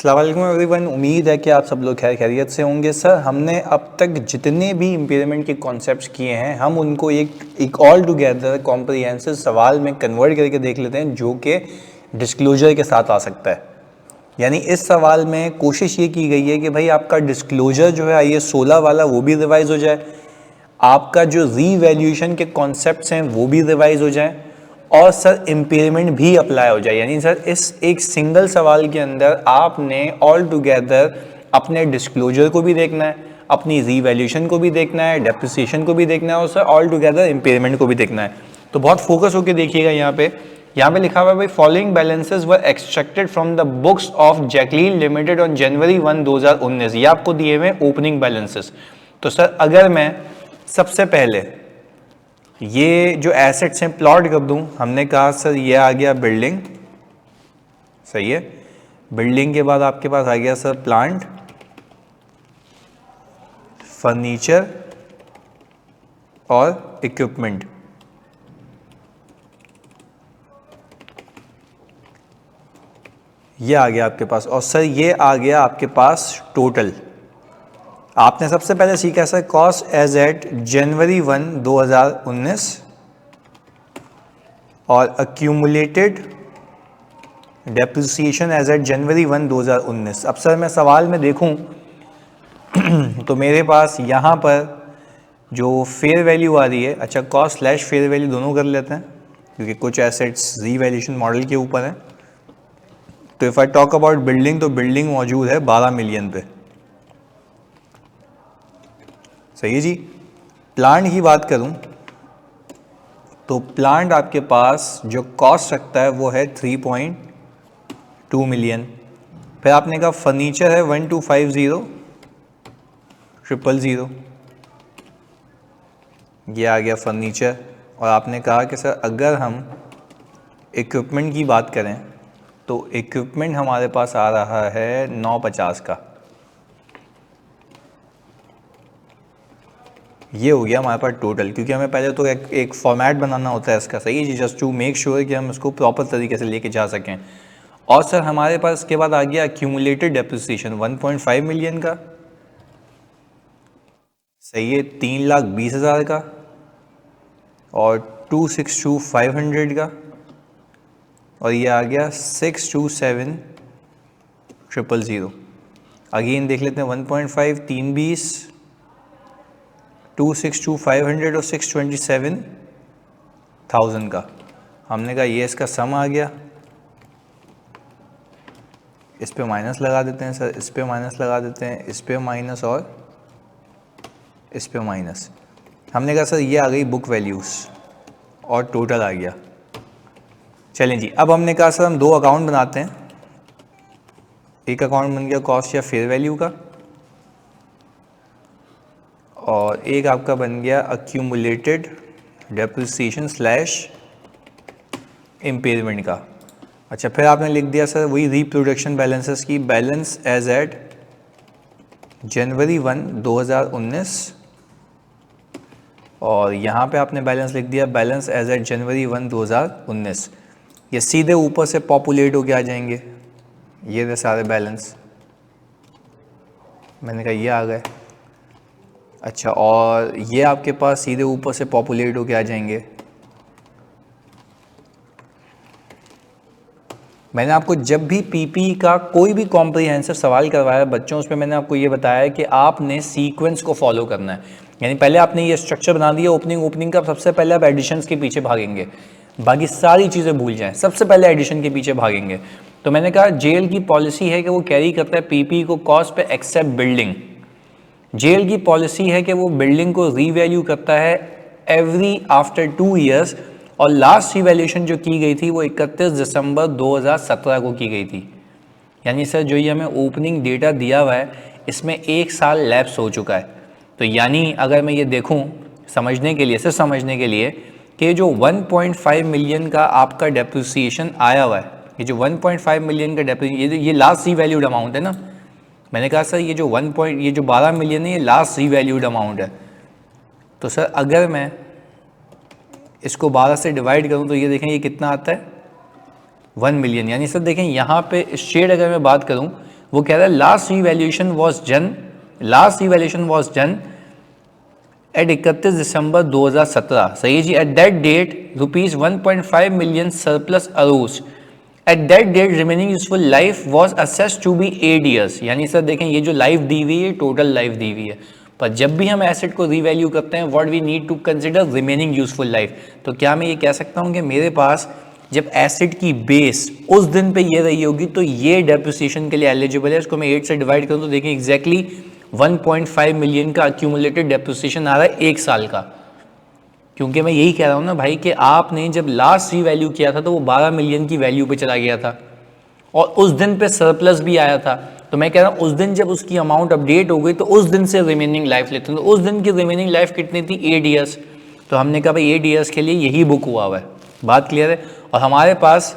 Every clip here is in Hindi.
अस्सलाम वालेकुम एवरीवन। उम्मीद है कि आप सब लोग खैर खैरियत से होंगे। सर, हमने अब तक जितने भी इम्पेयरमेंट के कॉन्सेप्ट्स किए हैं हम उनको एक ऑल टुगेदर कॉम्प्रिहेंसिव सवाल में कन्वर्ट करके देख लेते हैं जो कि डिस्क्लोजर के साथ आ सकता है। यानी इस सवाल में कोशिश ये की गई है कि भाई आपका डिस्क्लोजर जो है IAS 16 वाला वो भी रिवाइज हो जाए, आपका जो रीवैल्यूएशन के कॉन्सेप्ट्स हैं वो भी रिवाइज हो जाए और सर इम्पेयरमेंट भी अप्लाई हो जाए। यानी सर इस एक सिंगल सवाल के अंदर आपने ऑल टुगेदर अपने डिस्क्लोजर को भी देखना है, अपनी रीवैल्यूएशन को भी देखना है, डेप्रिसिएशन को भी देखना है और सर ऑल टुगेदर इम्पेयरमेंट को भी देखना है। तो बहुत फोकस होकर देखिएगा। यहाँ पे लिखा हुआ है भाई following balances were extracted from the books of Jacqueline limited on January 1, 2019। ये आपको दिए हुए ओपनिंग बैलेंसेस। तो सर अगर मैं सबसे पहले ये जो एसेट्स हैं प्लॉट कर दूं, हमने कहा सर ये आ गया बिल्डिंग, सही है। बिल्डिंग के बाद आपके पास आ गया सर प्लांट, फर्नीचर और इक्विपमेंट। ये आ गया आपके पास और सर ये आ गया आपके पास टोटल। आपने सबसे पहले सीखा सर कॉस्ट एज एट जनवरी 1, 2019 और अक्यूमुलेटेड डेप्रिसिएशन एज एट जनवरी 1, 2019। अब सर मैं सवाल में देखूं तो मेरे पास यहाँ पर जो फेयर वैल्यू आ रही है, अच्छा कॉस्ट स्लैश फेयर वैल्यू दोनों कर लेते हैं क्योंकि कुछ एसेट्स रीवैल्यूएशन मॉडल के ऊपर हैं। तो if I talk about building, तो बिल्डिंग मौजूद है 12 मिलियन पे, सही है जी। प्लांट की बात करूं तो प्लांट आपके पास जो कॉस्ट रखता है वो है 3.2 मिलियन। फिर आपने कहा फर्नीचर है 1250,000, ये आ गया फर्नीचर। और आपने कहा कि सर अगर हम इक्विपमेंट की बात करें तो इक्विपमेंट हमारे पास आ रहा है 950 का। ये हो गया हमारे पास टोटल, क्योंकि हमें पहले तो एक फॉर्मेट बनाना होता है इसका, सही है जी, जस्ट टू मेक श्योर कि हम इसको प्रॉपर तरीके से लेके जा सकें। और सर हमारे पास इसके बाद आ गया एक्यूमुलेटेड डेप्रिसिएशन 1.5 मिलियन का, सही है, 3,20,000 का और 262,500 का और ये आ गया 627,000। अगेन देख लेते हैं 1.5, 320, 262,500 और 627,000 का। हमने कहा ये इसका सम आ गया, इस पे माइनस लगा देते हैं सर, इस पे माइनस लगा देते हैं, इस पे माइनस और इस पे माइनस। हमने कहा सर ये आ गई बुक वैल्यूज़ और टोटल आ गया। चलें जी, अब हमने कहा सर हम दो अकाउंट बनाते हैं। एक अकाउंट बन गया कॉस्ट या फेयर वैल्यू का और एक आपका बन गया अक्यूमुलेटेड डेप्रिसिएशन स्लैश इम्पेयरमेंट का। अच्छा, फिर आपने लिख दिया सर वही रिप्रोडक्शन बैलेंसेस की, बैलेंस एज एट जनवरी 1, 2019 और यहाँ पे आपने बैलेंस लिख दिया बैलेंस एज एट जनवरी 1, 2019। ये सीधे ऊपर से पॉपुलेट होके आ जाएंगे, ये थे सारे बैलेंस। मैंने कहा ये आ गए। अच्छा, और ये आपके पास सीधे ऊपर से पॉपुलेट होके आ जाएंगे। मैंने आपको जब भी पीपी का कोई भी कॉम्प्रिहेंसिव सवाल करवाया बच्चों, उसमें मैंने आपको ये बताया है कि आपने सीक्वेंस को फॉलो करना है। यानी पहले आपने ये स्ट्रक्चर बना दिया ओपनिंग का, सबसे पहले आप एडिशंस के पीछे भागेंगे, बाकी सारी चीज़ें भूल जाएं, सबसे पहले एडिशन के पीछे भागेंगे। तो मैंने कहा जेल की पॉलिसी है कि वो कैरी करता है पीपी को कॉस्ट पे एक्सेप्ट बिल्डिंग। जेल की पॉलिसी है कि वो बिल्डिंग को रीवैल्यू करता है एवरी आफ्टर 2 ईयर्स और लास्ट रिवैल्यूएशन जो की गई थी वो 31 दिसंबर 2017 को की गई थी। यानी सर जो ये हमें ओपनिंग डेटा दिया हुआ है इसमें 1 साल लैप्स हो चुका है। तो यानी अगर मैं ये देखूं समझने के लिए, सिर्फ समझने के लिए, कि जो 1.5 मिलियन का आपका डेप्रिसिएशन आया हुआ है, ये जो 1.5 मिलियन का डेप्रिसिएशन, ये लास्ट रीवैल्यूड अमाउंट है ना। मैंने कहा सर ये जो 12 मिलियन है ये लास्ट रीवैल्यूड अमाउंट है। तो सर अगर मैं इसको 12 से डिवाइड करूं तो ये देखें ये कितना आता है 1 मिलियन। यानी सर देखें यहाँ पे शेड अगर मैं बात करूं वो कह रहा है last revaluation was done at 31 December 2017, सही जी। At that date rupees 1.5 million surplus arose. At that date remaining useful life was assessed to be 8 years. यानी सर देखें ये जो लाइफ दी हुई है टोटल लाइफ दी हुई है, पर जब भी हम एसेट को रीवैल्यू करते हैं what we need to consider remaining useful life. तो क्या मैं ये कह सकता हूँ कि मेरे पास जब एसेट की बेस उस दिन पे ये रही होगी तो ये डेप्रिसिएशन के लिए एलिजिबल है। इसको मैं 8 से डिवाइड करूँ तो देखें एग्जैक्टली 1.5 मिलियन का अक्यूमुलेटेड डेप्रिसिएशन आ रहा है एक साल का। क्योंकि मैं यही कह रहा हूँ ना भाई कि आपने जब लास्ट रीवैल्यू किया था तो वो 12 मिलियन की वैल्यू पे चला गया था और उस दिन पे सरप्लस भी आया था। तो मैं कह रहा हूँ उस दिन जब उसकी अमाउंट अपडेट हो गई तो उस दिन से रिमेनिंग लाइफ लेते हैं। तो उस दिन की रिमेनिंग लाइफ कितनी थी? 8 ईयर्स। तो हमने कहा भाई 8 ईयर्स के लिए यही बुक हुआ हुआ है। बात क्लियर है। और हमारे पास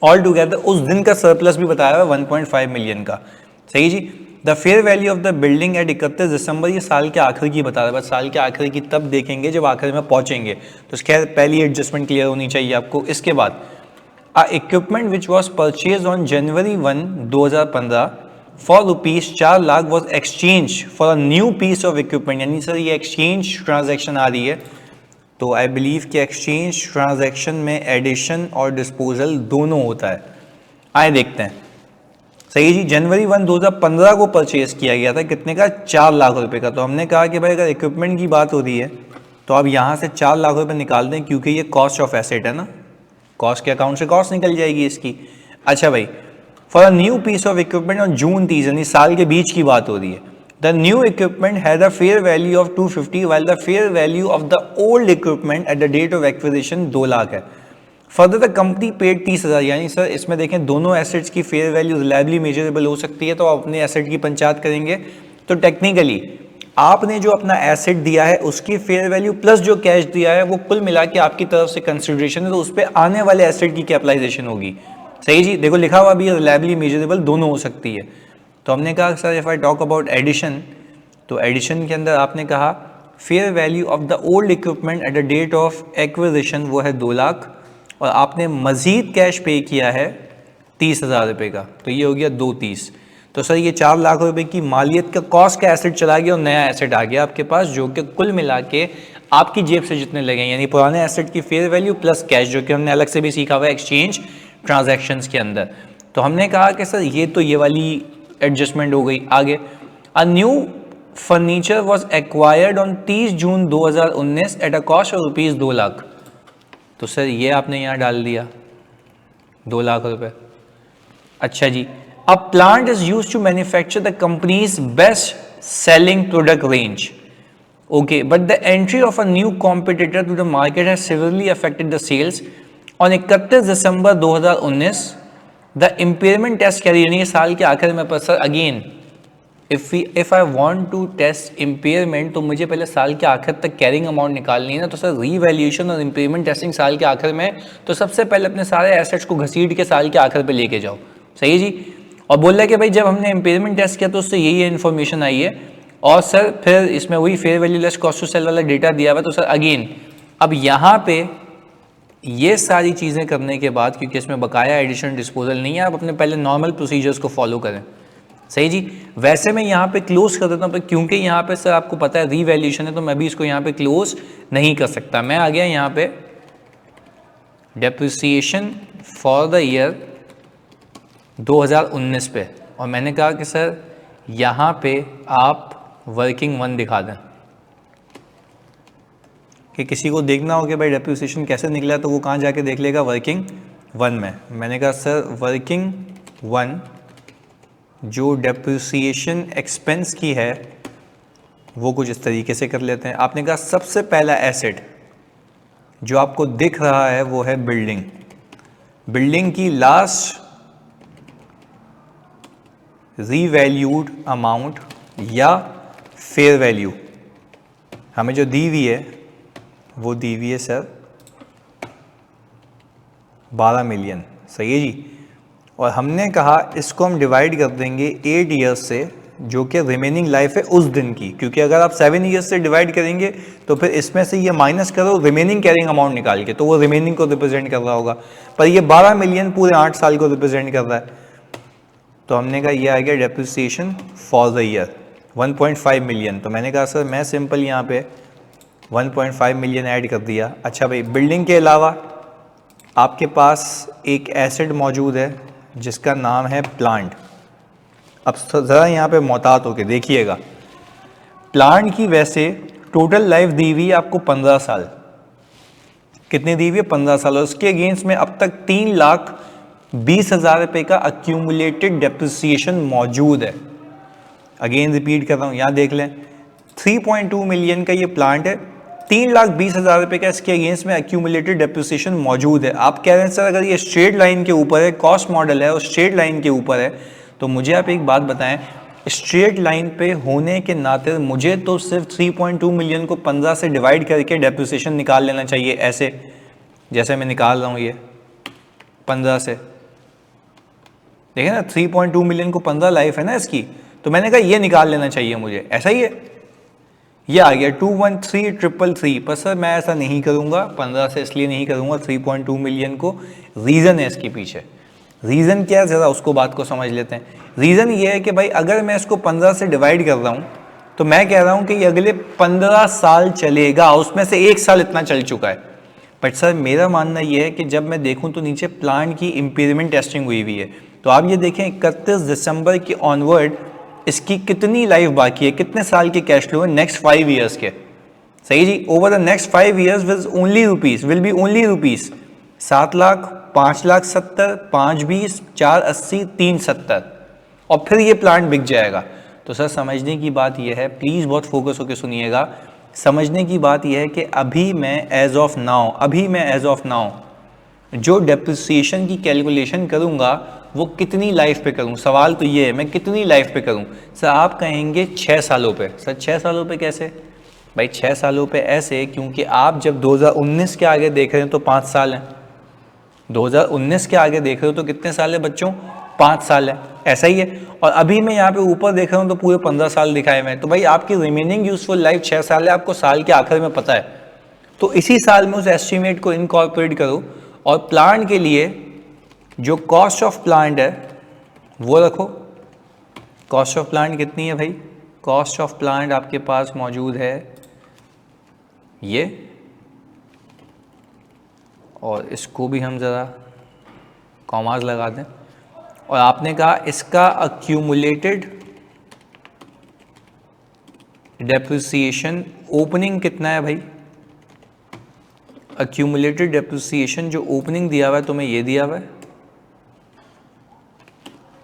ऑल टुगेदर उस दिन का सरप्लस भी बताया हुआ है 1.5 मिलियन का, सही जी। The fair value of the building at 31 December, ये साल के आखिर की बता रहा है, बस साल के आखिर की तब देखेंगे जब आखिर में पहुंचेंगे। तो खैर पहली एडजस्टमेंट क्लियर होनी चाहिए आपको। इसके बाद equipment which was purchase on January 1, 2015 for rupees 4 lakh was exchange for a new piece of equipment. यानी सर ये एक्सचेंज ट्रांजेक्शन आ रही है, तो आई बिलीव कि एक्सचेंज ट्रांजैक्शन में एडिशन और डिस्पोजल दोनों होता है। आए देखते हैं, सही जी। जनवरी 1, 2015 को परचेज किया गया था, कितने का? 4 लाख रुपए का। तो हमने कहा कि भाई अगर इक्विपमेंट की बात हो रही है तो अब यहाँ से 4 लाख रुपए निकाल दें, क्योंकि ये कॉस्ट ऑफ एसेट है ना, कॉस्ट के अकाउंट से कॉस्ट निकल जाएगी इसकी। अच्छा भाई, for a new piece of equipment on June 30, यानी साल के बीच की बात हो रही है। The new equipment had a fair value of 250 while the fair value of the old equipment at the date of acquisition 2 lakh है। Further the company paid 30,000। यानी सर इसमें देखें दोनों एसेट्स की फेयर वैल्यू रिलायबली मेजरेबल हो सकती है, तो आप अपने एसेट की पंचायत करेंगे तो टेक्निकली आपने जो अपना एसेट दिया है उसकी फेयर वैल्यू प्लस जो कैश दिया है वो कुल मिला के आपकी तरफ से कंसिडरेशन है, तो उस पर आने वाले एसेट की कैपिटलाइजेशन होगी, सही जी। देखो लिखा हुआ भी रिलायबली मेजरेबल दोनों हो सकती है। तो हमने कहा sir if I talk about addition, तो एडिशन के अंदर आपने कहा fair value of the old equipment at the date of acquisition वो है 2 लाख और आपने मज़ीद कैश पे किया है 30,000 रुपये का, तो ये हो गया 230। तो सर ये 4 लाख रुपए की मालियत का कॉस्ट का एसेट चला गया और नया एसेट आ गया आपके पास, जो कि कुल मिला के आपकी जेब से जितने लगे, यानी पुराने एसेट की फेयर वैल्यू प्लस कैश, जो कि हमने अलग से भी सीखा हुआ है एक्सचेंज ट्रांजैक्शंस के अंदर। तो हमने कहा कि सर ये तो ये वाली एडजस्टमेंट हो गई। आगे, a new furniture was acquired on 30 June 2019 at a cost of rupees 2 lakh. तो सर ये आपने यहाँ डाल दिया 2 लाख रुपए। अच्छा जी, a plant is used to manufacture the company's best selling product range. Okay, but the entry of a new competitor to the market has severely affected the sales on 31 December 2019। The impairment test carry, यानी साल के आखिर में। पर sir again if I want to test impairment तो मुझे पहले साल के आखिर तक कैरिंग अमाउंट निकालनी है ना। तो सर रीवैल्यूएशन और इम्पेयरमेंट टेस्टिंग साल के आखिर में, तो सबसे पहले अपने सारे एसेट्स को घसीट के साल के आखिर पे लेके जाओ, सही जी। और बोल रहा है कि भाई जब हमने इम्पेयरमेंट टेस्ट किया तो उससे यही इन्फॉर्मेशन आई है, और सर फिर इसमें वही fair value less cost to sell वाला डेटा दिया हुआ। तो सर अगेन अब यहाँ पे ये सारी चीज़ें करने के बाद, क्योंकि इसमें बकाया एडिशन डिस्पोजल नहीं है, आप अपने पहले नॉर्मल प्रोसीजर्स को फॉलो करें, सही जी। वैसे मैं यहाँ पे क्लोज कर देता हूँ, पर क्योंकि यहाँ पे सर आपको पता है रीवैल्यूएशन है, तो मैं भी इसको यहाँ पे क्लोज नहीं कर सकता। मैं आ गया यहाँ पे डेप्रिसिएशन फॉर द ईयर 2019 पे, और मैंने कहा कि सर यहाँ पे आप वर्किंग 1 दिखा दें, कि किसी को देखना हो कि भाई डेप्रिसिएशन कैसे निकला, तो वो कहाँ जाके देख लेगा? वर्किंग 1 में। मैंने कहा सर वर्किंग 1 जो डेप्रिसिएशन एक्सपेंस की है वो कुछ इस तरीके से कर लेते हैं। आपने कहा सबसे पहला एसेट जो आपको दिख रहा है वो है बिल्डिंग। बिल्डिंग की लास्ट रीवैल्यूड अमाउंट या फेयर वैल्यू हमें जो दी हुई है वो दी हुई है सर 12 मिलियन, सही है जी। और हमने कहा इसको हम डिवाइड कर देंगे 8 ईयर्स से, जो कि रिमेनिंग लाइफ है उस दिन की, क्योंकि अगर आप 7 ईयर्स से डिवाइड करेंगे तो फिर इसमें से ये माइनस करो रिमेनिंग कैरिंग अमाउंट निकाल के, तो वो रिमेनिंग को रिप्रेजेंट कर रहा होगा। पर ये 12 मिलियन पूरे 8 साल को रिप्रेजेंट कर रहा है। तो हमने कहा ये आ गया depreciation for the year 1.5 million. तो मैंने कहा सर मैं सिंपल यहाँ पे 1.5 मिलियन ऐड कर दिया। अच्छा भाई, बिल्डिंग के अलावा आपके पास एक एसेट मौजूद है जिसका नाम है प्लांट। अब ज़रा यहाँ पे मोहतात होके देखिएगा, प्लांट की वैसे टोटल लाइफ दी हुई है आपको 15 साल। कितनी दी हुई है? 15 साल। और उसके अगेंस्ट में अब तक 3,20,000 रुपये का अक्यूमुलेटेड डेप्रिसिएशन मौजूद है। अगेन रिपीट कर रहा हूँ, यहाँ देख लें 3.2 मिलियन का ये प्लांट है, 3,20,000 रुपये का इसके अगेंस्ट में अक्यूमुलेटेड डेप्रिसिएशन मौजूद है। आप कह रहे हैं सर अगर ये स्ट्रेट लाइन के ऊपर है, कॉस्ट मॉडल है और स्ट्रेट लाइन के ऊपर है, तो मुझे आप एक बात बताएं, स्ट्रेट लाइन पे होने के नाते मुझे तो सिर्फ 3.2 मिलियन को 15 से डिवाइड करके डेप्रिसिएशन निकाल लेना चाहिए, ऐसे जैसे मैं निकाल रहा हूँ ये 15 से। देखिए ना 3.2 मिलियन को 15 लाइफ है ना इसकी, तो मैंने कहा ये निकाल लेना चाहिए मुझे, ऐसा ही है। ये आ गया 213,333, पर सर मैं ऐसा नहीं करूँगा, 15 से इसलिए नहीं करूँगा 3.2 मिलियन को। रीज़न है इसके पीछे। रीज़न क्या है, ज़रा उसको बात को समझ लेते हैं। रीज़न ये है कि भाई अगर मैं इसको 15 से डिवाइड कर रहा हूँ तो मैं कह रहा हूँ कि ये अगले 15 साल चलेगा, उसमें से 1 साल इतना चल चुका है। बट सर मेरा मानना ये है कि जब मैं देखूँ तो नीचे प्लांट की इम्पेयरमेंट टेस्टिंग हुई हुई है, तो आप ये देखें 31 दिसंबर के ऑनवर्ड इसकी कितनी लाइफ बाकी है, कितने साल के कैश फ्लो है, नेक्स्ट 5 ईयर्स के। सही जी, over the next 5 years will be only rupees 7 lakh, 5 lakh 70, 5 20, 4 80, 3 70, और फिर ये प्लांट बिक जाएगा। तो सर समझने की बात यह है, प्लीज़ बहुत फोकस होकर सुनिएगा, समझने की बात यह है कि अभी मैं एज ऑफ नाउ जो डेप्रिसिएशन की कैलकुलेशन करूंगा वो कितनी लाइफ पे करूं। सवाल तो ये है मैं कितनी लाइफ पे करूं। सर आप कहेंगे 6 सालों पे। सर 6 सालों पे कैसे? भाई 6 सालों पे ऐसे क्योंकि आप जब 2019 के आगे देख रहे हैं तो 5 साल हैं, 2019 के आगे देख रहे हो तो कितने साल है बच्चों? 5 साल है, ऐसा ही है। और अभी मैं यहाँ पे ऊपर देख रहा हूँ तो पूरे 15 साल दिखाए हुए हैं, तो भाई आपकी रिमेनिंग यूजफुल लाइफ 6 साल है, आपको साल के आखिर में पता है। तो इसी साल में उस एस्टिमेट को इनकॉर्पोरेट करो और प्लांट के लिए जो कॉस्ट ऑफ प्लांट है वो रखो। कॉस्ट ऑफ प्लांट कितनी है भाई? कॉस्ट ऑफ प्लांट आपके पास मौजूद है ये, और इसको भी हम ज़रा कॉमास लगा दें। और आपने कहा इसका अक्यूमुलेटेड डेप्रिसिएशन ओपनिंग कितना है भाई? अक्यूमुलेटेड डेप्रिसिएशन जो ओपनिंग दिया हुआ है तुम्हें ये दिया हुआ है,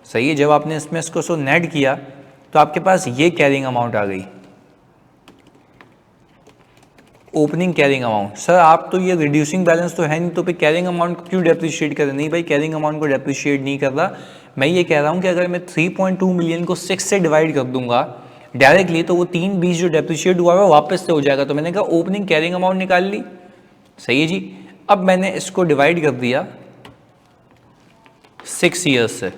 सही है। जब आपने इसमें इसको सो नेट किया तो आपके पास ये कैरिंग अमाउंट आ गई, ओपनिंग कैरिंग अमाउंट। सर आप तो ये रिड्यूसिंग बैलेंस तो है नहीं, तो फिर कैरिंग अमाउंट को क्यों डेप्रिशिएट कर? नहीं भाई कैरिंग अमाउंट को डेप्रिशिएट नहीं कर रहा, मैं ये कह रहा हूँ कि अगर मैं 3.2 मिलियन को 6 से डिवाइड कर दूंगा डायरेक्टली तो वो 320 जो डेप्रिशिएट हुआ है वापस से हो जाएगा। तो मैंने कहा ओपनिंग कैरिंग अमाउंट निकाल ली, सही है जी। अब मैंने इसको डिवाइड कर दिया 6 ईयर्स से,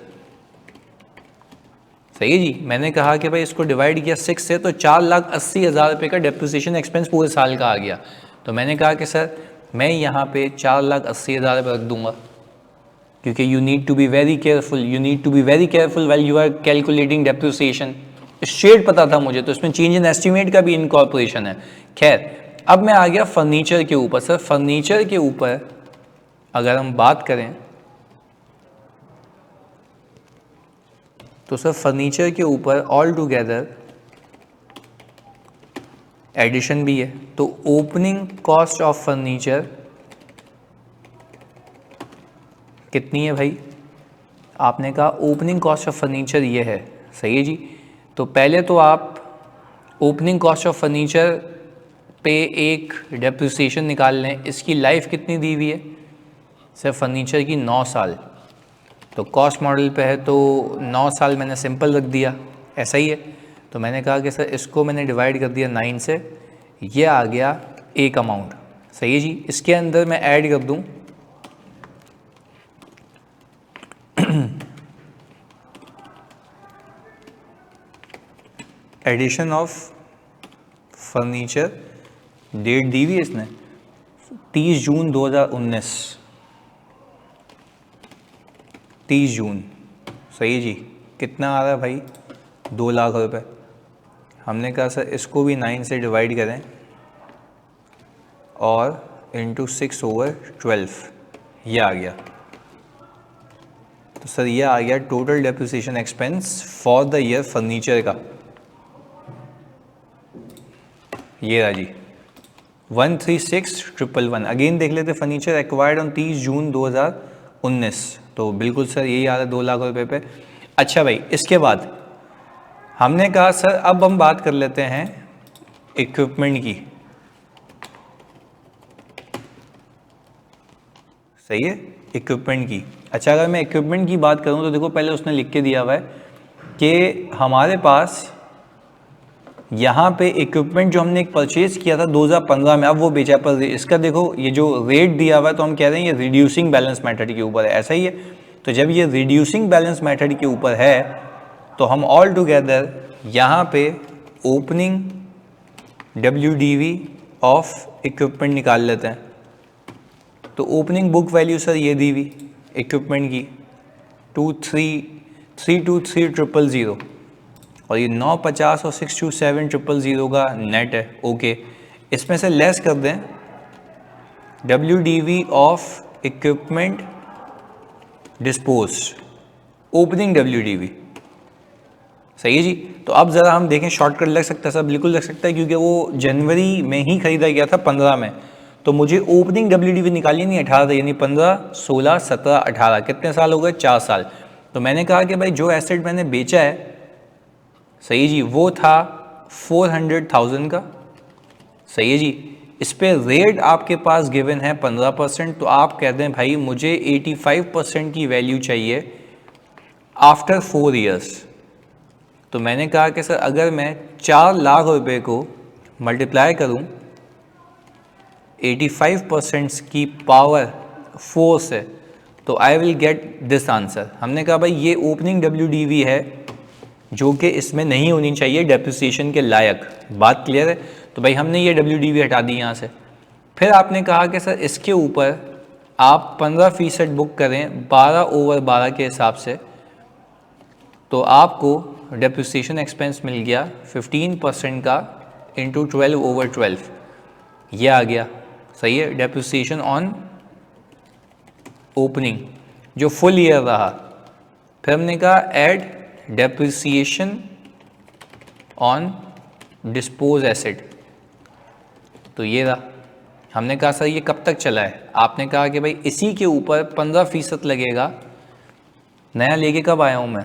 सही है जी। मैंने कहा कि भाई इसको डिवाइड किया 6 से तो 4,80,000 रुपये का डेप्रिसिएशन एक्सपेंस पूरे साल का आ गया। तो मैंने कहा कि सर मैं यहाँ पे 4,80,000 रुपये रख दूंगा, क्योंकि you need to be very careful while you are calculating depreciation. शेड पता था मुझे तो इसमें चेंज इन एस्टिमेट का भी इनकॉर्पोरेशन है। खैर अब मैं आ गया फर्नीचर के ऊपर। सर फर्नीचर के ऊपर अगर हम बात करें तो सर फर्नीचर के ऊपर ऑल टुगेदर एडिशन भी है। तो ओपनिंग कॉस्ट ऑफ फर्नीचर कितनी है भाई? आपने कहा ओपनिंग कॉस्ट ऑफ फर्नीचर ये है, सही है जी। तो पहले तो आप ओपनिंग कॉस्ट ऑफ फर्नीचर पे एक डेप्रिसिएशन निकाल लें। इसकी लाइफ कितनी दी हुई है? सर फर्नीचर की 9 साल। तो कॉस्ट मॉडल पे है तो 9 साल मैंने सिंपल रख दिया, ऐसा ही है। तो मैंने कहा कि सर इसको मैंने डिवाइड कर दिया 9 से, ये आ गया एक अमाउंट, सही है जी। इसके अंदर मैं ऐड कर दूं एडिशन ऑफ फर्नीचर, डेट दी हुई है इसने 30 जून 2019, 30 जून, सही जी। कितना आ रहा है भाई, 2 लाख रुपए। हमने कहा सर इसको भी 9 से डिवाइड करें और इंटू 6/12, ये आ गया। तो सर ये आ गया total depreciation expense for the year furniture का, ये रहा जी 136,111। अगेन देख लेते, फर्नीचर एक्वायर्ड ऑन 30 जून 2019, तो बिल्कुल सर यही आ रहा है 2 लाख रुपए पे। अच्छा भाई, इसके बाद हमने कहा सर अब हम बात कर लेते हैं इक्विपमेंट की, सही है, इक्विपमेंट की। अच्छा, अगर मैं इक्विपमेंट की बात करूं तो देखो पहले उसने लिख के दिया हुआ है कि हमारे पास यहाँ पे इक्विपमेंट जो हमने एक परचेज किया था 2015 में, अब वो बेचा, पर इसका देखो ये जो रेट दिया हुआ है तो हम कह रहे हैं ये रिड्यूसिंग बैलेंस मेथड के ऊपर है, ऐसा ही है। तो जब ये रिड्यूसिंग बैलेंस मेथड के ऊपर है तो हम ऑल टुगेदर यहाँ पे ओपनिंग WDV ऑफ इक्विपमेंट निकाल लेते हैं। तो ओपनिंग बुक वैल्यू सर ये दी हुई इक्विपमेंट की 2,323,000 और ये 950 और 627,000 का नेट है। ओके, इसमें से लेस कर दें WDV of equipment dispose, opening WDV, सही है जी। तो अब ज़रा हम देखें, शॉर्टकट लग सकता है सर, बिल्कुल लग सकता है, क्योंकि वो जनवरी में ही खरीदा गया था 15 में, तो मुझे ओपनिंग WDV निकाली नहीं 18 था, यानी 15, 16, 17, 18, कितने साल हो गए, 4 साल। तो मैंने कहा कि भाई जो एसेट मैंने बेचा है, सही जी, वो था 400,000 का, सही है जी। इस पे रेट आपके पास गिवन है 15%, तो आप कहते हैं भाई मुझे 85% की वैल्यू चाहिए आफ्टर 4 ईयर्स। तो मैंने कहा कि सर अगर मैं 4 लाख रुपए को मल्टीप्लाई करूं 85% की पावर 4 से, तो I will get this answer. हमने कहा भाई ये ओपनिंग WDV है जो कि इसमें नहीं होनी चाहिए डेप्रिसिएशन के लायक, बात क्लियर है। तो भाई हमने ये WDV हटा दी यहाँ से। फिर आपने कहा कि सर इसके ऊपर आप 15% बुक करें 12/12 के हिसाब से, तो आपको डेप्रिसिएशन एक्सपेंस मिल गया 15% का इंटू 12/12, ये आ गया, सही है। डेप्रिसिएशन ऑन ओपनिंग जो फुल ईयर रहा। फिर हमने कहा add depreciation on dispose asset, तो ये रहा। हमने कहा सर ये कब तक चला है, आपने कहा कि भाई इसी के ऊपर 15% लगेगा। नया लेके कब आया हूँ मैं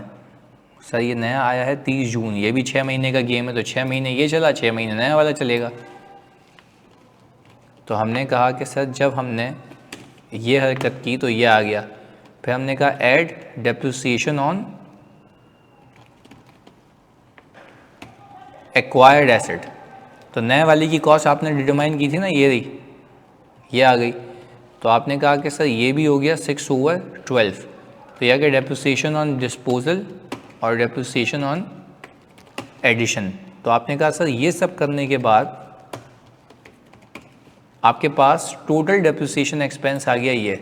सर, ये नया आया है 30 जून, ये भी 6 महीने का गेम है, तो 6 महीने ये चला, 6 महीने नया वाला चलेगा। तो हमने कहा कि सर जब हमने ये हरकत की तो ये आ गया। फिर हमने कहा add depreciation on acquired asset, तो नए वाली की कॉस्ट आपने डिटरमाइन की थी ना, ये रही, ये आ गई। तो आपने कहा कि सर ये भी हो गया 6/12, तो यह आ गया डेप्रिसिएशन ऑन डिस्पोजल और डेप्रिसिएशन ऑन एडिशन। तो आपने कहा सर ये सब करने के बाद आपके पास टोटल डेप्रिसिएशन एक्सपेंस आ गया ये,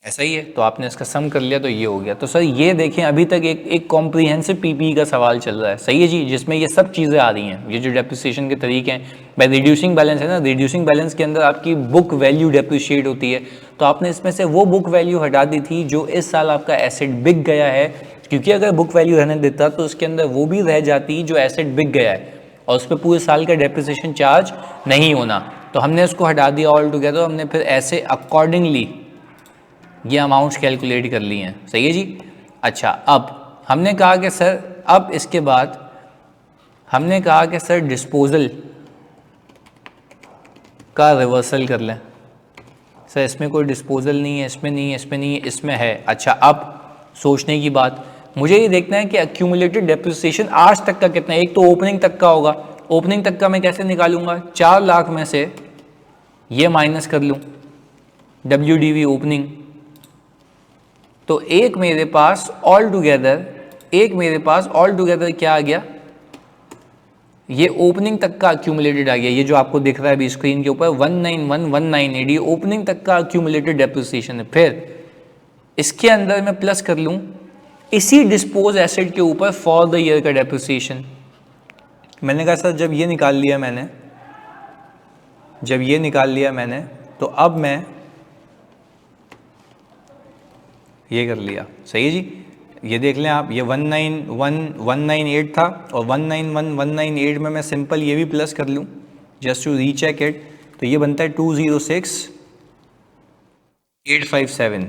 ऐसा ही है। तो आपने इसका सम कर लिया तो ये हो गया। तो सर ये देखें अभी तक एक कॉम्प्रिहेंसिव PPE का सवाल चल रहा है, सही है जी, जिसमें ये सब चीज़ें आ रही हैं, ये जो डेप्रिसिएशन के तरीके हैं। भाई रिड्यूसिंग बैलेंस है ना, रिड्यूसिंग बैलेंस के अंदर आपकी बुक वैल्यू डेप्रिशिएट होती है, तो आपने इसमें से वो बुक वैल्यू हटा दी थी जो इस साल आपका एसेट बिक गया है, क्योंकि अगर बुक वैल्यू रहने देता तो उसके अंदर वो भी रह जाती जो एसेट बिक गया है और उस पर पूरे साल का डेप्रिसिएशन चार्ज नहीं होना। तो हमने उसको हटा दिया ऑल टुगेदर। हमने फिर ऐसे अकॉर्डिंगली ये अमाउंट्स कैलकुलेट कर लिए हैं, सही है जी। अच्छा, अब हमने कहा कि सर अब इसके बाद हमने कहा कि सर डिस्पोजल का रिवर्सल कर लें। सर इसमें कोई डिस्पोजल नहीं है, इसमें नहीं है, इसमें नहीं है, इसमें है। अच्छा, अब सोचने की बात, मुझे ये देखना है कि एक्यूमुलेटेड डेप्रिसिएशन आज तक का कितना है। एक तो ओपनिंग तक का होगा, ओपनिंग तक का मैं कैसे निकालूंगा, 4 लाख में से ये माइनस कर लूँ WDV ओपनिंग, तो एक मेरे पास ऑल टुगेदर क्या आ गया, ये ओपनिंग तक का अक्यूमुलेटेड आ गया। ये जो आपको दिख रहा है अभी स्क्रीन के ऊपर 191,198, ये ओपनिंग तक का अक्यूमुलेटेड डेप्रिसिएशन है। फिर इसके अंदर मैं प्लस कर लूँ इसी डिस्पोज एसेट के ऊपर फॉर द ईयर का डेप्रिसिएशन। मैंने कहा सर जब ये निकाल लिया मैंने, तो अब मैं ये कर लिया। सही है जी, ये देख लें आप, ये 191,198 था और 191,198 में मैं सिंपल ये भी प्लस कर लूँ जस्ट टू रीचेक इट, तो ये बनता है 206,857।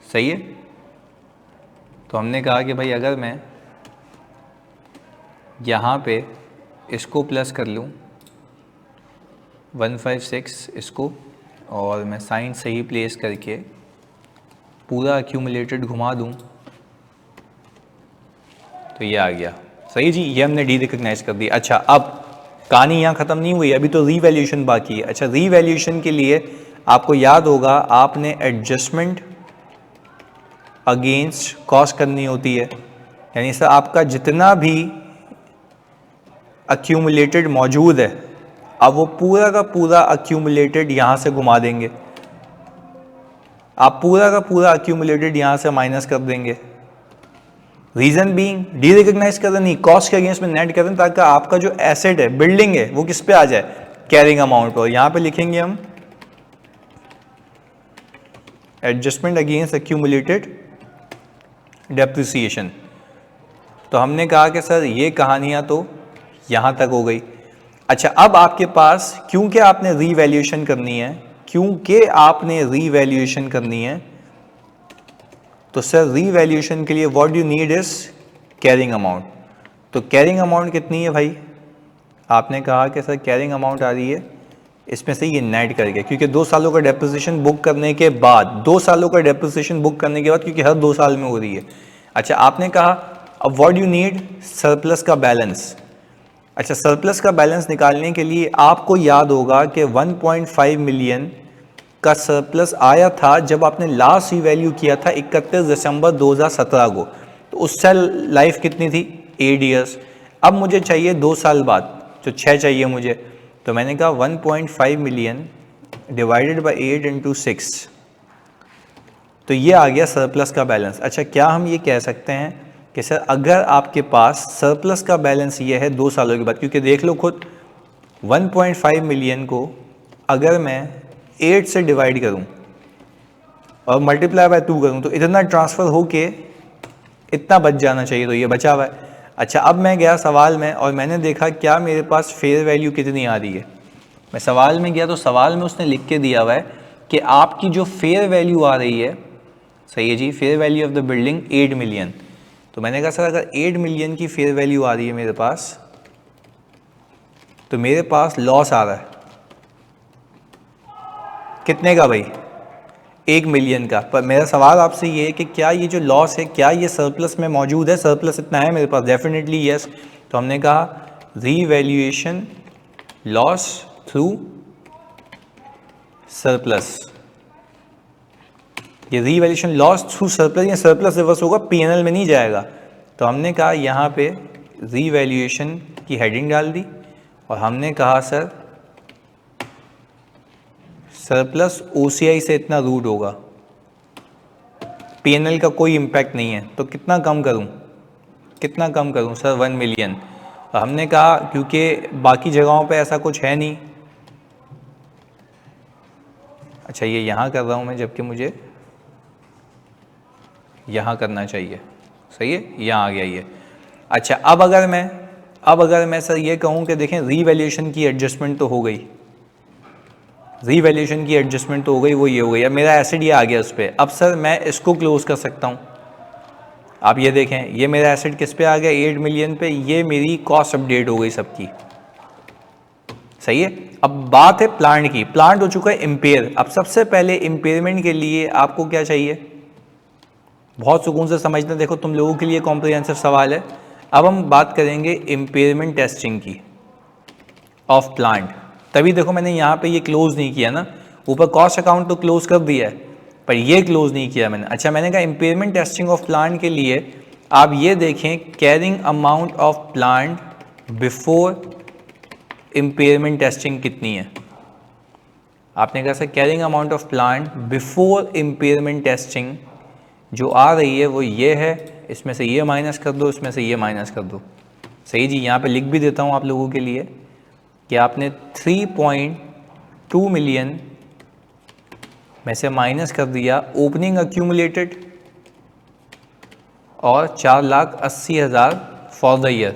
सही है। तो हमने कहा कि भाई अगर मैं यहाँ पे इसको प्लस कर लूँ 156 इसको, और मैं साइन सही प्लेस करके पूरा एक्यूमुलेटेड घुमा दूँ तो ये आ गया। सही जी, ये हमने डी रिकग्नाइज कर दी। अच्छा, अब कहानी यहाँ ख़त्म नहीं हुई, अभी तो रीवैल्यूएशन बाकी है। अच्छा, रीवैल्यूएशन के लिए आपको याद होगा आपने एडजस्टमेंट अगेंस्ट कॉस्ट करनी होती है, यानी सर आपका जितना भी एक्यूमुलेटेड मौजूद है अब वो पूरा का पूरा एक्यूमुलेटेड यहाँ से घुमा देंगे, आप पूरा का पूरा एक्यूमुलेटेड यहाँ से माइनस कर देंगे। रीजन बीइंग डी रिकग्नाइज कर रहे नहीं, कॉस्ट के अगेंस्ट में नेट कर रहे हैं ताकि आपका जो एसेट है, बिल्डिंग है, वो किस पे आ जाए, कैरिंग अमाउंट पर। यहाँ पे लिखेंगे हम एडजस्टमेंट अगेंस्ट एक्यूमुलेटेड डेप्रिसिएशन। तो हमने कहा कि सर ये कहानियाँ तो यहाँ तक हो गई। अच्छा, अब आपके पास क्योंकि आपने रीवैल्यूएशन करनी है, तो सर रीवैल्यूएशन के लिए what you need is carrying amount. तो कैरिंग अमाउंट कितनी है भाई, आपने कहा कि सर कैरिंग अमाउंट आ रही है इसमें से ये नेट करके, क्योंकि 2 सालों का डेप्रिसिएशन बुक करने के बाद, क्योंकि हर 2 साल में हो रही है। अच्छा, आपने कहा अब व्हाट यू नीड सरप्लस का बैलेंस। अच्छा, सरप्लस का बैलेंस निकालने के लिए आपको याद होगा कि 1.5 मिलियन का सरप्लस आया था जब आपने लास्ट रीवैल्यू किया था 31 दिसंबर 2017 को, तो उस साल लाइफ कितनी थी, 8 ईयर्स। अब मुझे चाहिए 2 साल बाद, जो 6 चाहिए मुझे, तो मैंने कहा 1.5 मिलियन डिवाइडेड बाय 8 इंटू 6, तो ये आ गया सरप्लस का बैलेंस। अच्छा, क्या हम ये कह सकते हैं कि सर अगर आपके पास सरप्लस का बैलेंस ये है 2 सालों के बाद, क्योंकि देख लो खुद 1.5 मिलियन को अगर मैं 8 से डिवाइड करूं और मल्टीप्लाई बाय 2 करूं तो इतना ट्रांसफ़र होके इतना बच जाना चाहिए, तो ये बचा हुआ है। अच्छा, अब मैं गया सवाल में और मैंने देखा क्या मेरे पास फेयर वैल्यू कितनी आ रही है। मैं सवाल में गया तो सवाल में उसने लिख के दिया हुआ है कि आपकी जो फेयर वैल्यू आ रही है, सही है जी, fair value of the building 8 million. तो मैंने कहा सर अगर 8 मिलियन की फेयर वैल्यू आ रही है मेरे पास, तो मेरे पास लॉस आ रहा है कितने का भाई, 1 मिलियन का। पर मेरा सवाल आपसे ये है कि क्या ये जो लॉस है, क्या ये सरप्लस में मौजूद है, सरप्लस इतना है मेरे पास, डेफिनेटली यस। तो हमने कहा रीवैल्यूएशन लॉस थ्रू सरप्लस, ये रीवैल्यूएशन लॉस थ्रू सरप्लस, या सरप्लस रिवर्स होगा, पीएनएल में नहीं जाएगा। तो हमने कहा यहाँ पे रीवैल्यूएशन की हेडिंग डाल दी और हमने कहा सर सरप्लस ओसीआई से इतना रूट होगा, पीएनएल का कोई इम्पैक्ट नहीं है, तो कितना कम करूं सर, 1 मिलियन। तो हमने कहा क्योंकि बाकी जगहों पे ऐसा कुछ है नहीं। अच्छा, ये यहाँ कर रहा हूँ मैं जबकि मुझे यहाँ करना चाहिए, सही है, यहाँ आ गया ये। अच्छा, अब अगर मैं सर ये कहूँ कि देखें रीवैल्यूएशन की एडजस्टमेंट तो हो गई, वो ये हो गई, अब मेरा एसेट ये आ गया उस पर। अब सर मैं इसको क्लोज कर सकता हूँ। आप ये देखें, ये मेरा एसेट किस पे आ गया, 8 मिलियन पे, ये मेरी कॉस्ट अपडेट हो गई सबकी, सही है। अब बात है प्लांट की, प्लांट हो चुका है इम्पेयर। अब सबसे पहले इम्पेयरमेंट के लिए आपको क्या चाहिए, बहुत सुकून से समझना, देखो तुम लोगों के लिए कॉम्प्रिहेंसिव सवाल है। अब हम बात करेंगे इम्पेयरमेंट टेस्टिंग की ऑफ प्लांट। तभी देखो मैंने यहाँ पे ये क्लोज नहीं किया ना, ऊपर कॉस्ट अकाउंट तो क्लोज कर दिया है पर ये क्लोज नहीं किया मैंने। अच्छा, मैंने कहा इम्पेयरमेंट टेस्टिंग ऑफ प्लांट के लिए आप ये देखें carrying amount of plant before impairment testing कितनी है। आपने कहा sir carrying amount of plant before impairment testing जो आ रही है वो ये है, इसमें से ये माइनस कर दो, इसमें से ये माइनस कर दो। सही जी, यहाँ पे लिख भी देता हूँ आप लोगों के लिए कि आपने 3.2 मिलियन में से माइनस कर दिया ओपनिंग अक्यूमुलेटेड और 4,80,000 फॉर द ईयर।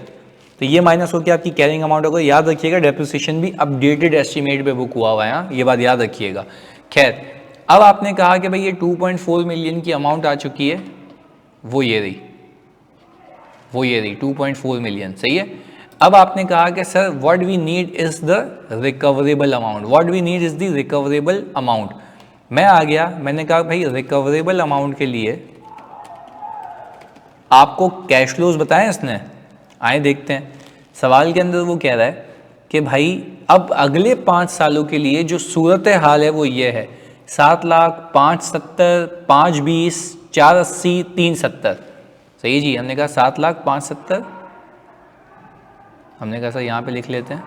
तो ये माइनस होकर आपकी कैरिंग अमाउंट होगा। याद रखिएगा डेप्रिसिएशन भी अपडेटेड एस्टीमेट पे बुक हुआ हुआ है, ये बात याद रखिएगा। खैर, अब आपने कहा कि भाई ये 2.4 मिलियन की अमाउंट आ चुकी है, वो ये रही 2.4 मिलियन। सही है। अब आपने कहा कि sir what we need is the recoverable amount, what we need is the recoverable amount. मैं आ गया, मैंने कहा भाई रिकवरेबल अमाउंट के लिए आपको कैश फ्लोज बताएं इसने, आए देखते हैं। सवाल के अंदर वो कह रहा है कि भाई अब अगले 5 सालों के लिए जो सूरत हाल है वो ये है, 7 लाख, 570, 520, 480, 370। सही जी, हमने कहा 7 लाख 570, हमने कहा सर यहाँ पे लिख लेते हैं।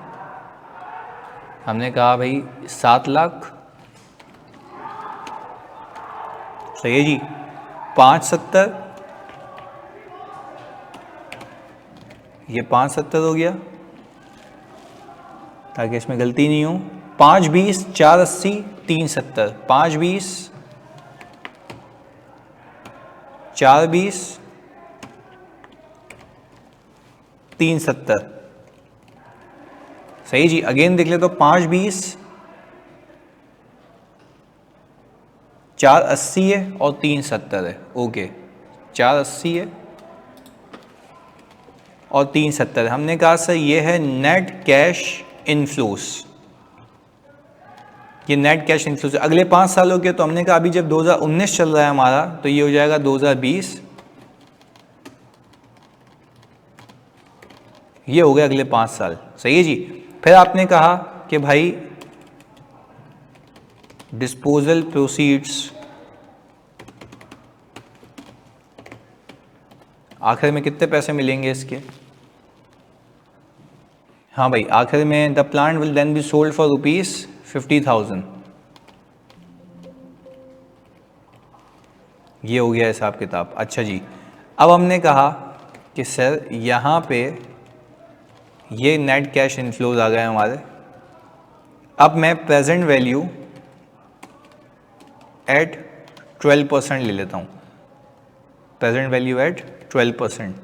हमने कहा भाई 7 लाख, सही है जी, 570, ये 570 हो गया ताकि इसमें गलती नहीं हो। 520, 480, 370, 520, 420, 370। सही जी, अगेन देख ले तो 520, 480 है और 370 है। ओके, 480 है और 370। हमने कहा सर ये है नेट कैश इनफ्लोस, ये नेट कैश इनफ्लोस अगले 5 सालों के। तो हमने कहा अभी जब 2019 चल रहा है हमारा, तो ये हो जाएगा 2020, ये हो गया अगले 5 साल। सही है जी। फिर आपने कहा कि भाई डिस्पोजल प्रोसीड्स, आखिर में कितने पैसे मिलेंगे इसके। हाँ भाई, आखिर में the plant will then be sold for ₹50,000। ये हो गया हिसाब किताब। अच्छा जी, अब हमने कहा कि सर यहाँ पे ये नेट कैश इनफ्लोज आ गए हमारे। अब मैं प्रेजेंट वैल्यू एट 12% ले लेता हूँ, प्रेजेंट वैल्यू एट 12%।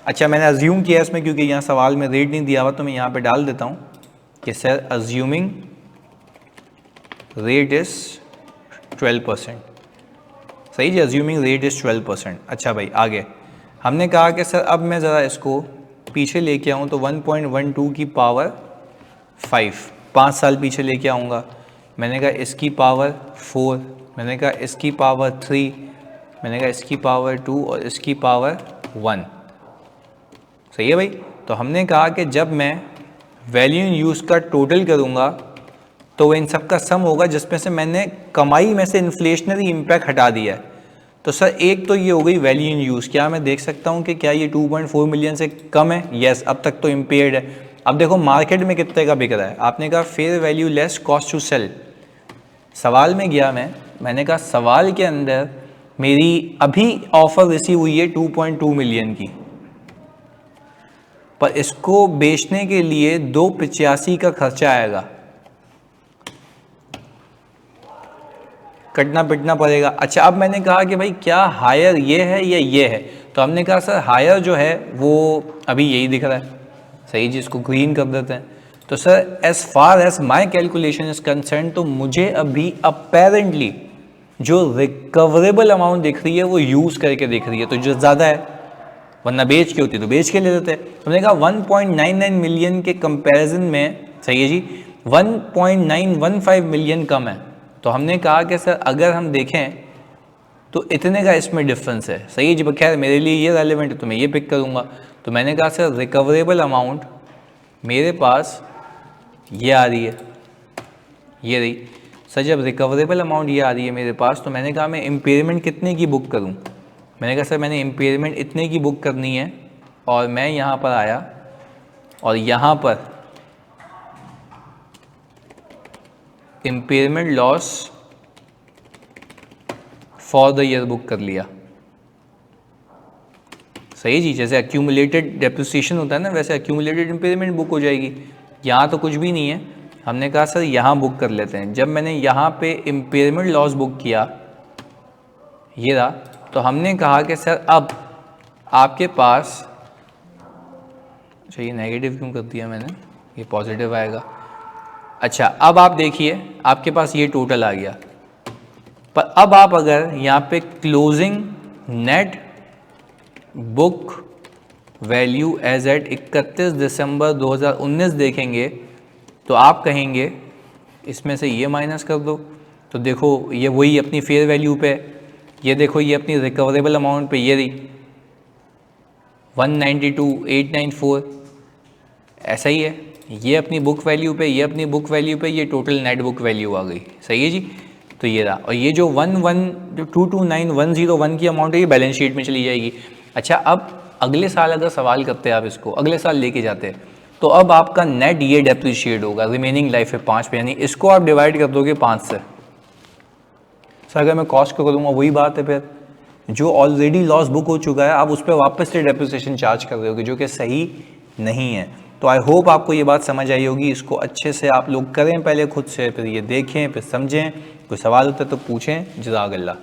अच्छा, मैंने अज्यूम किया इसमें, क्योंकि यहाँ सवाल में रेट नहीं दिया हुआ, तो मैं यहाँ पे डाल देता हूँ कि सर अज्यूमिंग रेट इज 12%। सही जी, अज्यूमिंग रेट इज 12%। अच्छा भाई, आगे हमने कहा कि सर अब मैं ज़रा इसको पीछे लेके आऊँ, तो 1.12 की पावर 5 साल पीछे लेके आऊँगा। मैंने कहा इसकी पावर 4, मैंने कहा इसकी पावर 3, मैंने कहा इसकी पावर 2 और इसकी पावर 1। सही है भाई। तो हमने कहा कि जब मैं वैल्यू इन यूज़ का टोटल करूँगा तो इन सब का सम होगा, जिसमें से मैंने कमाई में से इन्फ्लेशनरी इम्पैक्ट हटा दिया है। तो सर एक तो ये हो गई वैल्यू इन यूज़। क्या मैं देख सकता हूँ कि क्या ये 2.4 मिलियन से कम है? यस, अब तक तो इम्पेयर्ड है। अब देखो मार्केट में कितने का बिक रहा है। आपने कहा fair value less cost to sell. सवाल में गया मैंने कहा सवाल के अंदर मेरी अभी ऑफर रिसीव हुई है 2.2 मिलियन की, पर इसको बेचने के लिए 285 का खर्चा आएगा, कटना पिटना पड़ेगा। अच्छा, अब मैंने कहा कि भाई क्या हायर ये है या ये है? तो हमने कहा सर हायर जो है वो अभी यही दिख रहा है। सही जी, इसको ग्रीन कर देते हैं। तो sir as far as my calculation is concern, तो मुझे अभी अपेरेंटली जो रिकवरेबल अमाउंट दिख रही है वो यूज़ करके दिख रही है, तो जो ज़्यादा है, वरना बेच के होती तो बेच के ले लेते हैं। हमने कहा 1.99 मिलियन के कंपैरिजन में, सही है जी, 1.915 मिलियन कम है। तो हमने कहा कि सर अगर हम देखें तो इतने का इसमें डिफरेंस है। सही है जी, खैर मेरे लिए ये रेलेवेंट है तो मैं ये पिक करूँगा। तो मैंने कहा सर रिकवरेबल अमाउंट मेरे पास ये आ रही है, ये रही। सर जब रिकवरेबल अमाउंट ये आ रही है मेरे पास, तो मैंने कहा मैं इम्पेयरमेंट कितने की बुक करूँ? मैंने कहा सर मैंने इम्पेयरमेंट इतने की बुक करनी है, और मैं यहाँ पर आया और यहाँ पर impairment loss for the year book कर लिया। सही जी, जैसे एक्यूमुलेटेड डेप्रिसिएशन होता है ना, वैसे एक्यूमुलेटेड इम्पेयरमेंट बुक हो जाएगी। यहाँ तो कुछ भी नहीं है, हमने कहा सर यहाँ बुक कर लेते हैं। जब मैंने यहाँ पे इम्पेयरमेंट लॉस बुक किया, ये रहा, तो हमने कहा कि सर अब आपके पास, अच्छा ये नेगेटिव क्यों कर दिया मैंने, ये पॉजिटिव आएगा। अच्छा अब आप देखिए आपके पास ये टोटल आ गया, पर अब आप अगर यहाँ पे closing net book value as at 31 दिसंबर 2019 देखेंगे तो आप कहेंगे इसमें से ये माइनस कर दो, तो देखो ये वही अपनी फेयर वैल्यू पे, ये देखो ये अपनी रिकवरेबल अमाउंट पे ये रही 192,894, ऐसा ही है, ये अपनी बुक वैल्यू पे, ये अपनी बुक वैल्यू पे, ये टोटल नेट बुक वैल्यू आ गई। सही है जी, तो ये रहा। और ये जो 229,101 की अमाउंट है ये बैलेंस शीट में चली जाएगी। अच्छा अब अगले साल अगर सवाल करते हैं आप इसको, अगले साल लेके जाते हैं, तो अब आपका नेट ये डेप्रिशिएट होगा रिमेनिंग लाइफ है 5 पे, यानी इसको आप डिवाइड कर दोगे 5 से। सर अगर मैं कॉस्ट को करूँगा वही बात है, फिर जो ऑलरेडी लॉस बुक हो चुका है आप उस पर वापस से डेप्रिसिएशन चार्ज कर रहे होगे, जो कि सही नहीं है। तो आई होप आपको ये बात समझ आई होगी। इसको अच्छे से आप लोग करें पहले खुद से, फिर ये देखें, फिर समझें। कोई सवाल होता है तो पूछें। जज़ाकल्लाह।